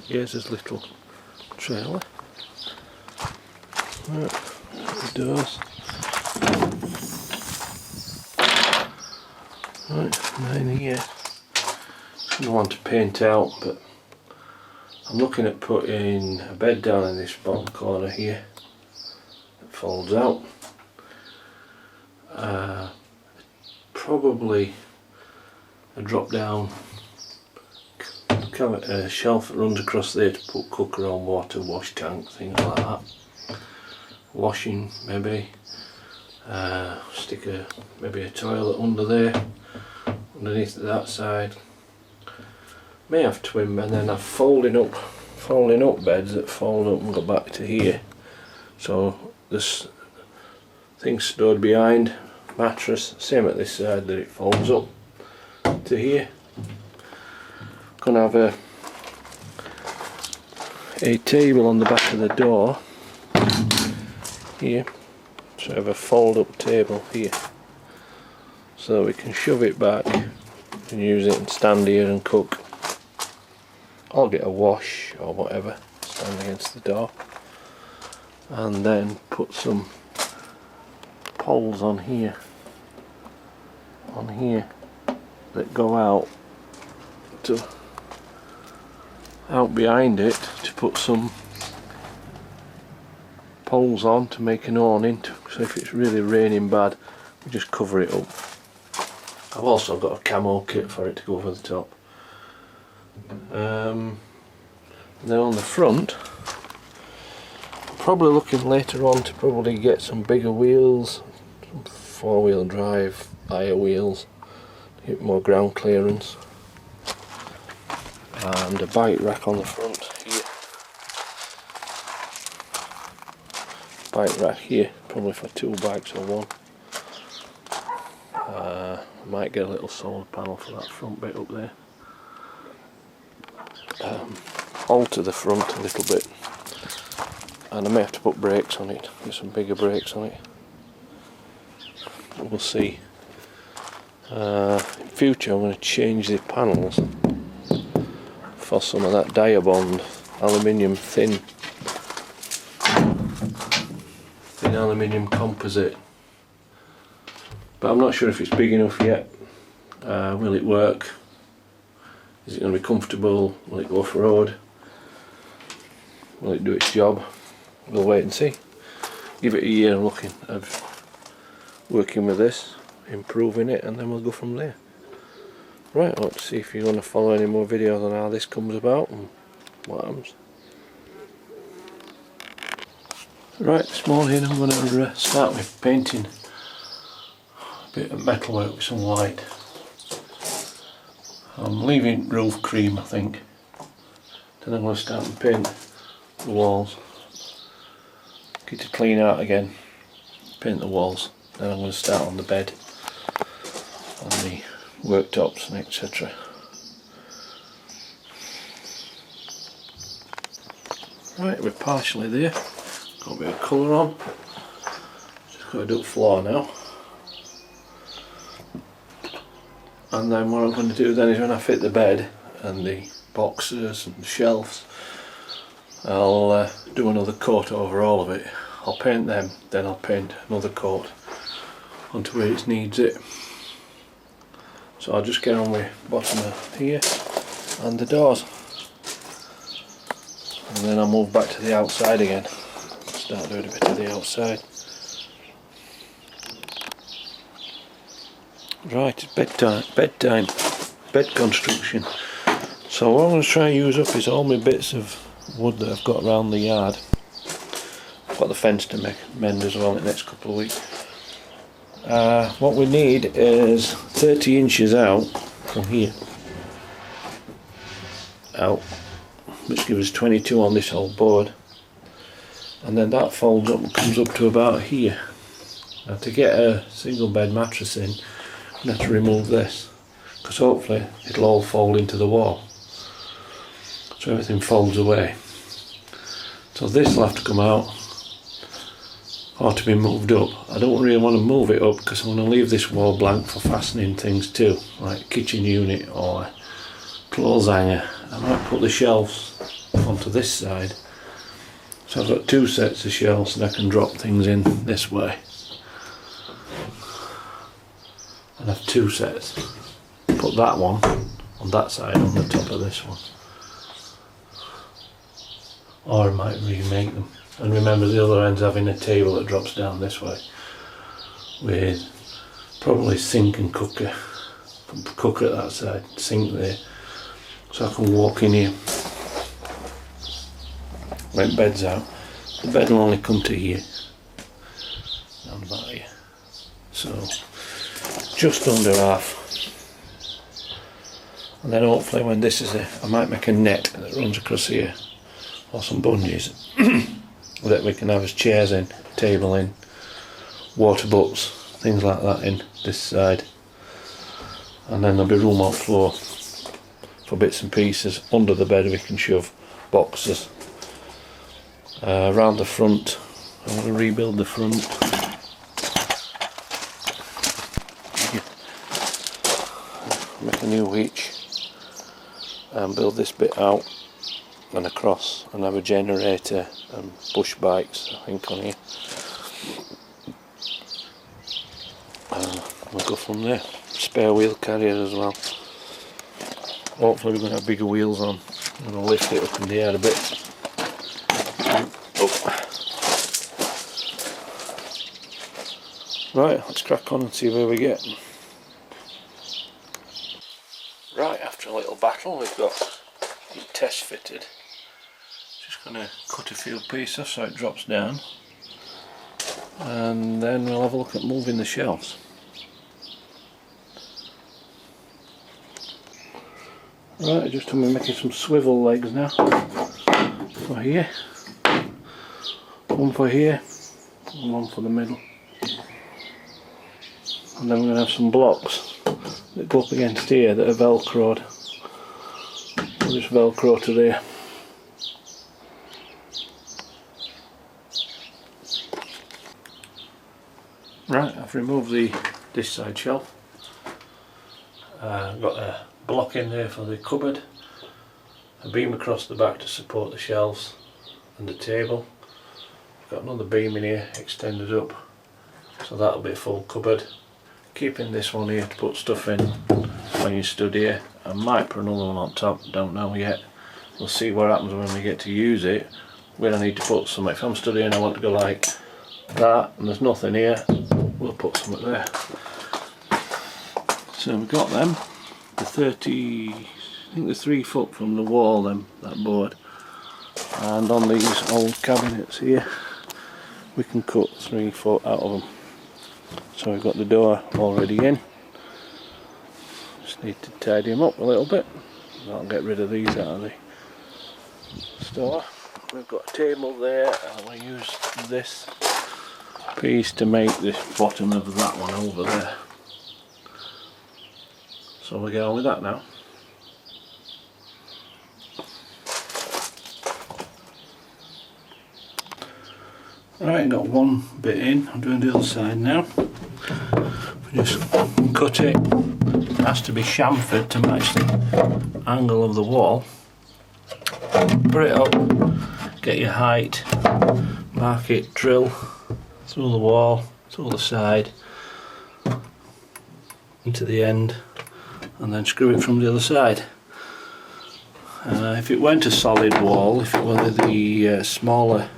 Here's his little trailer. Right, the doors. Right, mine here. I want to paint out, but I'm looking at putting a bed down in this bottom corner here that folds out. Probably a drop down shelf that runs across there to put cooker on, water, wash tank, things like that. Washing maybe. Stick maybe a toilet under there, underneath that side. May have twin, and then I've folding up beds that fold up and go back to here. So this thing stored behind, mattress, same at this side that it folds up to here. Gonna have a table on the back of the door here, so I have a fold up table here, so we can shove it back and use it and stand here and cook. I'll get a wash or whatever, stand against the door, and then put some poles on here that go out behind it, to put some poles on to make an awning, so if it's really raining bad we just cover it up. I've also got a camo kit for it to go over the top. Then on the front, I'm probably looking later on to probably get some bigger wheels, some 4-wheel drive higher wheels, to get more ground clearance, and a bike rack on the front here. Bike rack here, probably for 2 bikes or 1. I might get a little solar panel for that front bit up there. Alter the front a little bit, and I may have to put brakes on it, get some bigger brakes on it. We'll see. In future I'm going to change the panels for some of that Diabond aluminium thin aluminium composite, but I'm not sure if it's big enough yet. Will it work? Is it going to be comfortable? Will it go off-road? Will it do its job? We'll wait and see. Give it a year of working with this, improving it, and then we'll go from there. Right, let's see if you want to follow any more videos on how this comes about and what happens. Right, this morning I'm going to start with painting a bit of metalwork with some white. I'm leaving roof cream, I think. Then I'm going to start and paint the walls. Get it clean out again, paint the walls. Then I'm going to start on the bed, on the worktops and etc. Right, we're partially there. Got a bit of colour on. Just got to do the floor now. And then what I'm going to do then is, when I fit the bed and the boxes and the shelves, I'll do another coat over all of it. I'll paint them, then I'll paint another coat onto where it needs it. So I'll just get on with the bottom of here and the doors, and then I'll move back to the outside again, start doing a bit of the outside. Right, it's bedtime, bed construction. So what I'm going to try and use up is all my bits of wood that I've got around the yard. I've got the fence to mend as well in the next couple of weeks. What we need is 30 inches out from here, out, which gives us 22 on this whole board, and then that folds up and comes up to about here. Now, to get a single bed mattress in, I'm going to have to remove this, because hopefully it'll all fold into the wall, so everything folds away. So this will have to come out, or to be moved up. I don't really want to move it up because I want to leave this wall blank for fastening things too, like kitchen unit or clothes hanger. I might put the shelves onto this side. So I've got two sets of shelves that I can drop things in this way. And have two sets. Put that one on that side on the top of this one. Or I might remake them. And remember, the other end's having a table that drops down this way with probably sink and cooker. Cooker at that side, sink there, so I can walk in here when bed's out. The bed will only come to here, down about here, so just under half. And then hopefully when this is I might make a net that runs across here, or some bungees that we can have as chairs in, table in, water butts, things like that in this side. And then there'll be room on floor for bits and pieces. Under the bed we can shove boxes. Around the front, I'm going to rebuild the front. Make a new reach and build this bit out and across, and have a generator and push bikes, I think, on here. We'll go from there. Spare wheel carrier as well. Hopefully we're going to have bigger wheels on. I'm going to lift it up in the air a bit. Right, let's crack on and see where we get. Right, after a little battle we've got it test fitted. Just going to cut a few pieces so it drops down, and then we'll have a look at moving the shelves. Right, just I'm making some swivel legs now for here, one for here and one for the middle, and then we're going to have some blocks that go up against here that are velcroed. We'll just velcro to there. Right, I've removed this side shelf. I've got a block in there for the cupboard, a beam across the back to support the shelves and the table. I've got another beam in here extended up, so that'll be a full cupboard. Keeping this one here to put stuff in when you stood here. I might put another one on top, don't know yet. We'll see what happens when we get to use it, where I need to put something. If I'm stood here and I want to go like that and there's nothing here, we'll put something there. So we've got them. The 30, I think they're 3 foot from the wall, that board. And on these old cabinets here, we can cut 3 foot out of them. So we've got the door already in. Just need to tidy them up a little bit. I'll get rid of these out of the store. We've got a table there, and we'll use this piece to make the bottom of that one over there. So we'll get on with that now. Right, got one bit in. I'm doing the other side now. We just cut it. It has to be chamfered to match the angle of the wall. Put it up, get your height, mark it, drill through the wall, through the side, into the end, and then screw it from the other side. If it weren't a solid wall, if it were the smaller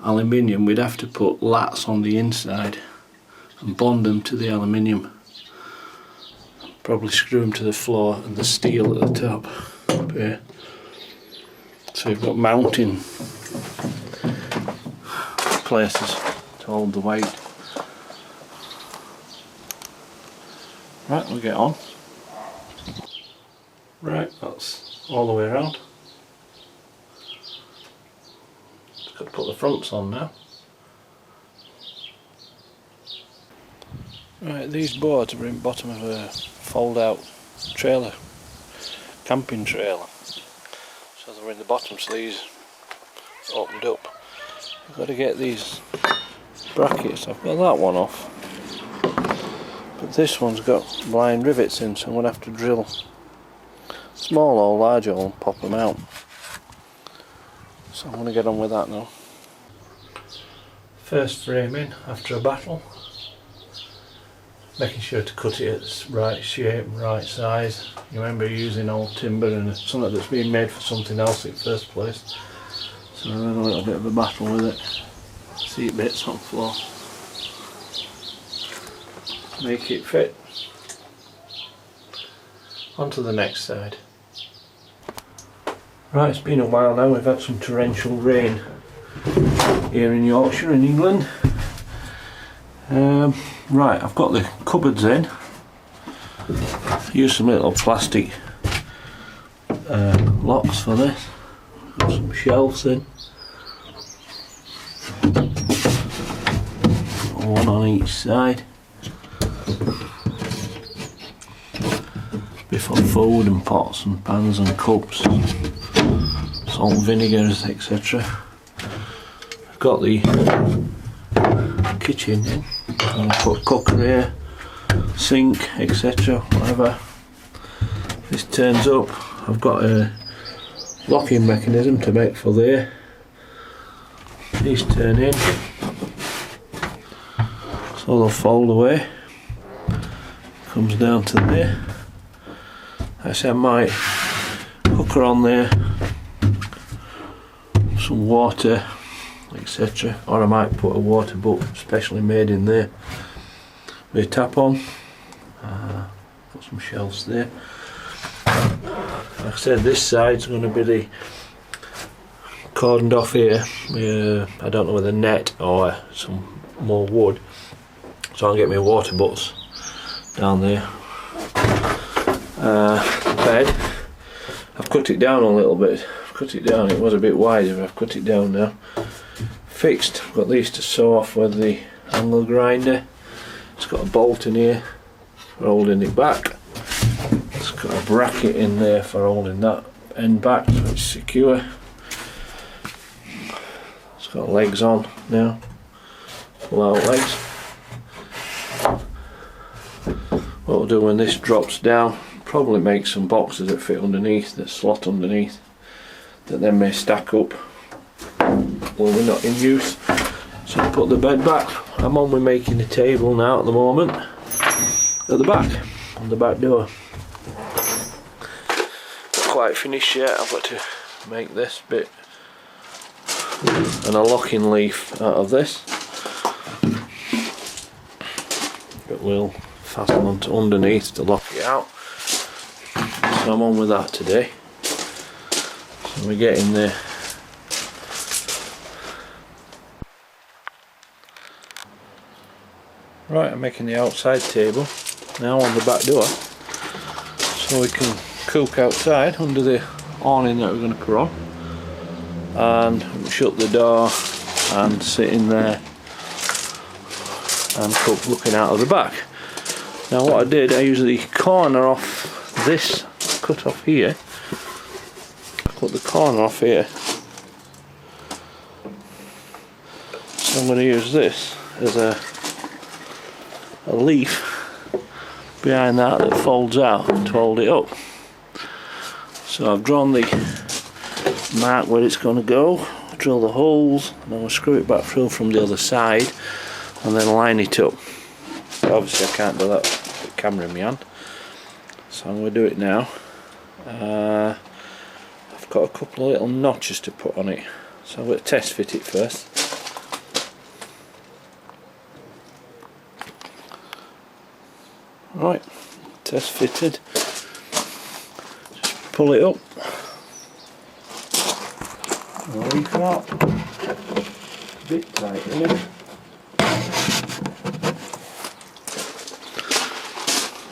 aluminium, we'd have to put lats on the inside and bond them to the aluminium. Probably screw them to the floor and the steel at the top up here. So you've got mounting places to hold the weight. Right, we'll get on. Right, that's all the way around. Just got to put the fronts on now. Right, these boards are in the bottom of a fold out trailer, camping trailer. So they're in the bottom, so these opened up. I've got to get these brackets, I've got that one off. But this one's got blind rivets in, so I'm going to have to drill small or large hole and pop them out. So I'm going to get on with that now. First framing after a battle. Making sure to cut it at the right shape and right size. You remember using old timber and something that's been made for something else in the first place. So I'm having a little bit of a battle with it. Seat bits on the floor. Make it fit. On to the next side. Right, it's been a while now. We've had some torrential rain here in Yorkshire in England. Right, I've got the cupboards in. Use some little plastic locks for this. Got some shelves in. One on each side. Before food and pots and pans and cups, salt and vinegars, etc. I've got the kitchen in. I'll put cooker here, sink, etc. Whatever. This turns up. I've got a locking mechanism to make for there. These turn in, so they'll fold away. Comes down to there. I said I might hook her on there, some water, etc. Or I might put a water butt specially made in there with a tap on. Got some shelves there. Like I said, this side's going to be the cordoned off here. I don't know whether net or some more wood. So I'll get my water butts down there. The bed, I've cut it down a little bit. I've cut it down, it was a bit wider, I've cut it down now. Fixed, I've got these to sew off with the angle grinder. It's got a bolt in here for holding it back. It's got a bracket in there for holding that end back so it's secure. It's got legs on now, pull out legs. What we'll do when this drops down, probably make some boxes that fit underneath, that slot underneath, that then may stack up when we're not in use. So I'll put the bed back. I'm on with making the table now at the moment, at the back, on the back door. Not quite finished yet. I've got to make this bit and a locking leaf out of this that will fasten onto underneath to lock it out. So I'm on with that today. So we're getting there. Right, I'm making the outside table now on the back door so we can cook outside under the awning that we're going to put on, and shut the door and sit in there and cook looking out of the back. Now what I did, I used the corner off this, cut off here, cut the corner off here, so I'm going to use this as a leaf behind that folds out to hold it up. So I've drawn the mark where it's going to go, drill the holes, and I'm going to screw it back through from the other side and then line it up. But obviously I can't do that with the camera in my hand, so I'm going to do it now. I've got a couple of little notches to put on it, so I'm going to test fit it first. Right, test fitted. Just pull it up. Leaf out. A bit tight, isn't it?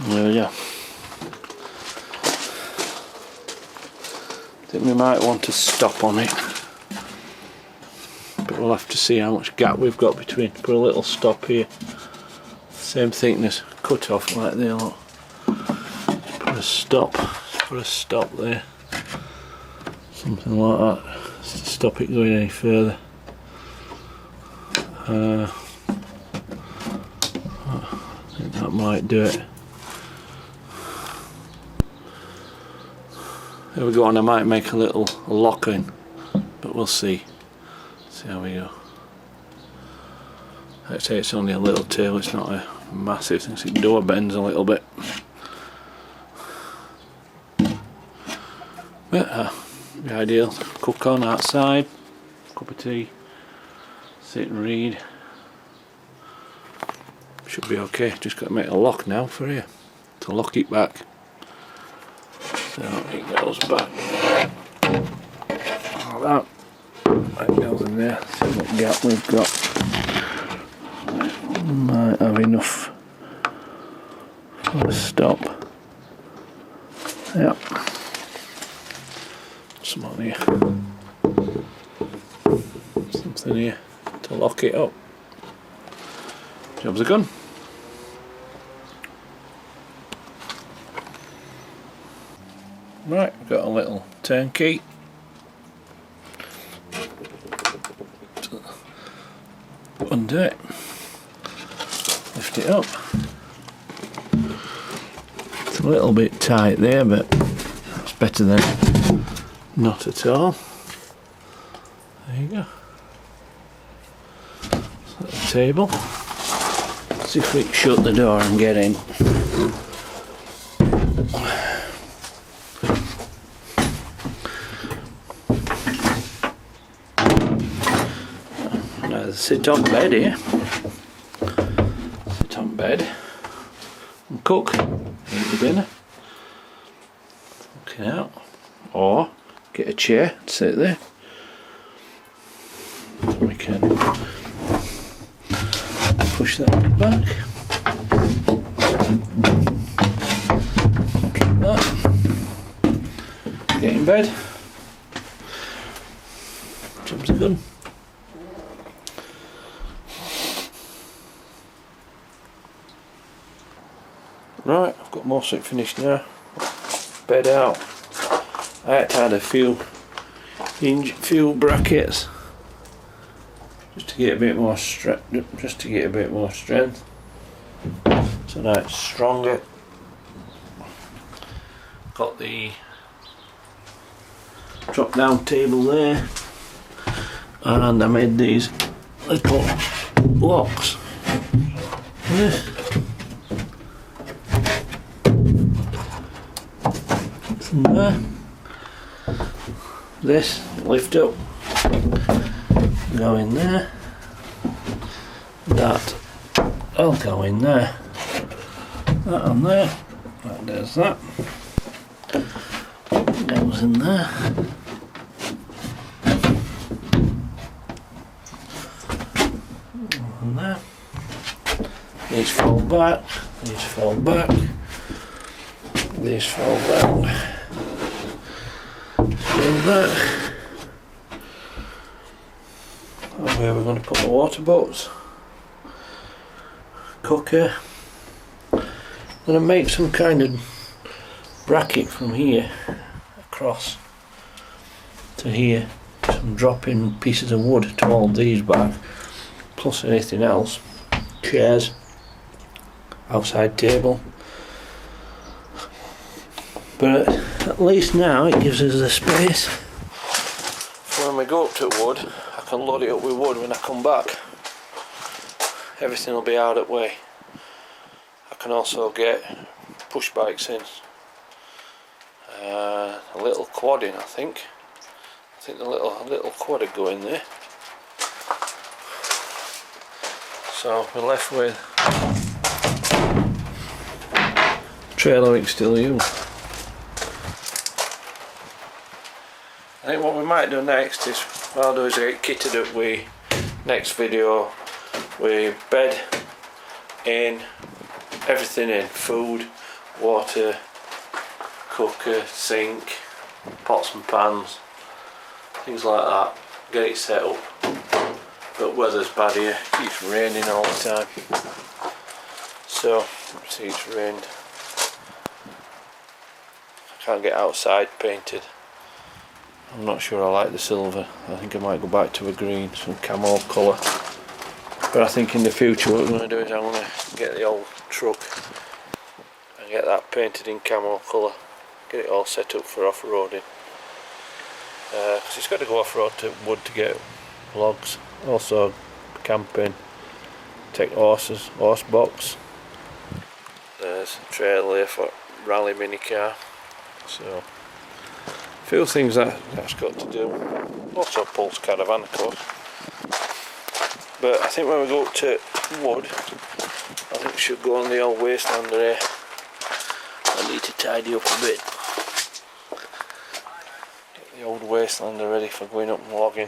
There we go. I think we might want to stop on it, but we'll have to see how much gap we've got between. Put a little stop here, same thickness, cut off like there. Look. Put a stop there, something like that, just to stop it going any further. I think that might do it. There we go, and I might make a little locking but we'll see how we go. Like I say, it's only a little tail, it's not a massive thing, so the door bends a little bit. But the ideal, cook on outside, cup of tea, sit and read. Should be okay. Just got to make a lock now for here to lock it back. So it goes back like that. That goes in there. See what gap we've got. Might have enough for a stop. Yep. Something here to lock it up. Job's a gun. Right, we've got a little turnkey. Undo it. Lift it up. It's a little bit tight there, but it's better than not at all. There you go. Set the table. See if we can shut the door and get in. Now sit on bed here. Sit on bed and cook. Eat the dinner. Looking out. Or get a chair and sit there. We can push that back. Drop that. Get in bed. Job's a gun. Right, I've got most of it finished now. Bed out. I had to add a few brackets just to get a bit more strength. So now it's stronger. Got the drop down table there, and I made these little locks. And there. This lift up, go in there. That I'll go in there. That on there. That does that. Goes in there. And there. These fold back. These fold back. These fold back. That. And where we're going to put the water boats, cooker. I'm going to make some kind of bracket from here across to here, some drop-in pieces of wood to hold these back, plus anything else, chairs, outside table. But at least now it gives us the space for when we go up to wood. I can load it up with wood when I come back. Everything will be out of the way. I can also get push bikes in. A little quad in, I think. I think the little quad would go in there. So we're left with a trailer we can still use. I think what we might do next is, what I'll do is get kitted up with next video with bed in, everything in, food, water, cooker, sink, pots and pans, things like that, get it set up. But weather's bad here, it keeps raining all the time. So, see, it's rained. I can't get outside painted. I'm not sure I like the silver. I think I might go back to a green, some camo colour. But I think in the future what we're going to do is I'm going to get the old truck and get that painted in camo colour. Get it all set up for off-roading. because it's got to go off-road to wood to get logs. Also camping, take horse box. There's a trailer here for rally mini car. So a few things that's got to do. Also a pulse caravan of course. But I think when we go up to wood, I think we should go on the old wastelander here. I need to tidy up a bit. Get the old wastelander ready for going up and logging.